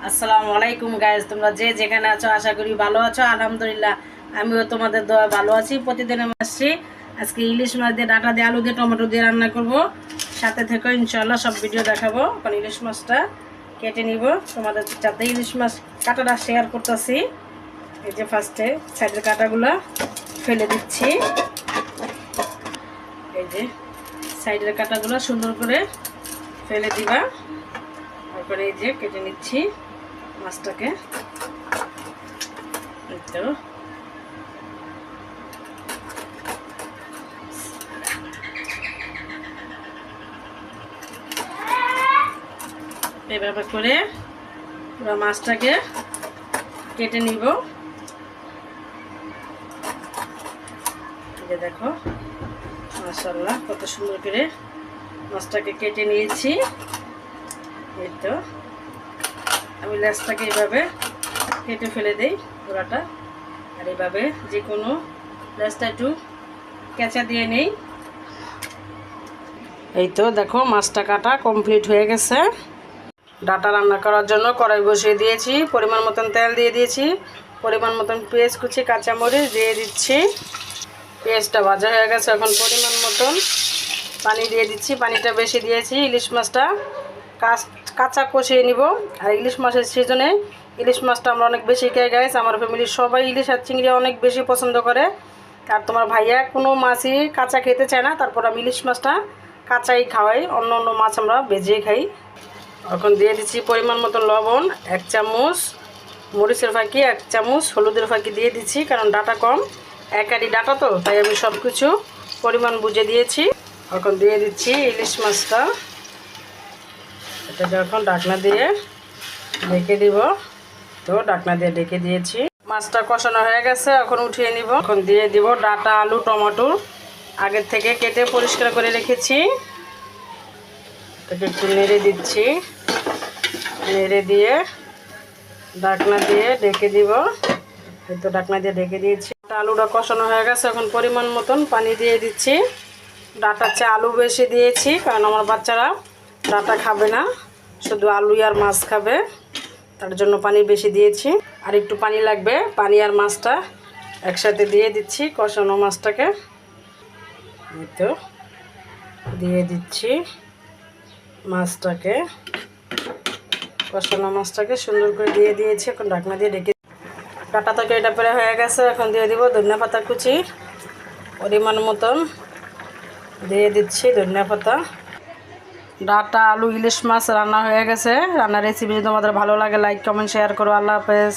আসসালামু আলাইকুম গাইস, তোমরা যে যেখানে আছো আশা করি ভালো আছো। আলহামদুলিল্লাহ আমিও তোমাদের দোয়া ভালো আছি। প্রতিদিন আমি আসছি। আজকে ইলিশ মাছ দিয়ে, ডাটা দিয়ে, আলু দিয়ে, টমেটো দিয়ে রান্না করব। সাথে থেকে ইনশাআল্লাহ সব ভিডিও দেখাবো। এখন ইলিশ মাছটা কেটে নিব, তোমাদের সাথে ইলিশ মাছ কাটাটা শেয়ার করতেছি। এই যে ফার্স্টে সাইডের কাটাগুলো ফেলে দিচ্ছি। এই যে সাইডের কাটাগুলো সুন্দর করে ফেলে দিবা। তারপরে এই যে কেটে নিচ্ছি মাছটাকে। তো এভাবে করে পুরো মাছটাকে কেটে নিব। এই যে দেখো, মাশাআল্লাহ কত সুন্দর করে মাছটাকে কেটে নিয়েছি। এই তো আমি লেজটাকে এইভাবে কেটে ফেলে দেই পুরাটা, আর এইভাবে যে কোনো লেজটা একটু কেঁচা দিয়ে নেই। এই তো দেখো মাছটা কাটা কমপ্লিট হয়ে গেছে। ডাটা রান্না করার জন্য কড়াই বসিয়ে দিয়েছি, পরিমাণ মতন তেল দিয়ে দিয়েছি, পরিমাণ মতন পেঁয়াজ কুচি, কাঁচামরিচ দিয়ে দিচ্ছি। পেঁয়াজটা ভাজা হয়ে গেছে, এখন পরিমাণ মতন পানি দিয়ে দিচ্ছি। পানিটা বেশি দিয়েছি, ইলিশ মাছটা কাঁচা কষিয়ে নিব। আর ইলিশ মাছের সিজনে ইলিশ মাছটা আমরা অনেক বেশি খাই গাইস। আমার ফ্যামিলির সবাই ইলিশ আর চিংড়ি অনেক বেশি পছন্দ করে। আর তোমার ভাইয়া কোনো মাছই কাঁচা খেতে চায় না, তারপর আমি ইলিশ মাছটা কাঁচাই খাওয়াই, অন্য অন্য মাছ আমরা ভেজে খাই। এখন দিয়ে দিচ্ছি পরিমাণ মতো লবণ, 1 চামচ মরিচের ফাঁকি, 1 চামচ হলুদের ফাঁকি দিয়ে দিচ্ছি, কারণ ডাটা কম, একারি ডাটা তো, তাই আমি সব কিছু পরিমাণ বুঝে দিয়েছি। এখন দিয়ে দিচ্ছি ইলিশ মাছটা। এটা যখন ঢাকনা দিয়ে ঢেকে দিব, তো ঢাকনা দিয়ে ঢেকে দিয়েছি। মাছটা কষানো হয়ে গেছে, এখন উঠিয়ে নিব। এখন দিয়ে দিব ডাটা, আলু, টমেটো আগের থেকে কেটে পরিষ্কার করে রেখেছি। একটু নেড়ে দিচ্ছি, নেড়ে দিয়ে ঢাকনা দিয়ে ঢেকে দিব। এই তো ঢাকনা দিয়ে ঢেকে দিয়েছি। আলুটা কষানো হয়ে গেছে, এখন পরিমাণ মতন পানি দিয়ে দিচ্ছি। ডাটার চেয়ে আলু বেশি দিয়েছি, কারণ আমার বাচ্চারা ডাটা খাবে না, শুধু আলু আর মাছ খাবে, তার জন্য পানি বেশি দিয়েছি। আর একটু পানি লাগবে, পানি আর মাছটা একসাথে দিয়ে দিচ্ছি কষানো মাছটাকে। এই তো দিয়ে দিচ্ছি মাছটাকে, কষানো মাছটাকে সুন্দর করে দিয়ে দিয়েছি। এখন ঢাকনা দিয়ে ঢেকে, ডাটা থেকে এটা প্রায় হয়ে গেছে। এখন দিয়ে দিব ধনিয়া পাতা কুচি, পরিমাণ মতন দিয়ে দিচ্ছি ধনিয়া পাতা। ডাটা, আলু, ইলিশ মাছ রান্না হয়ে গেছে। রান্নার রেসিপি যদি তোমাদের ভালো লাগে লাইক, কমেন্ট, শেয়ার করো। আল্লাহ হাফেজ।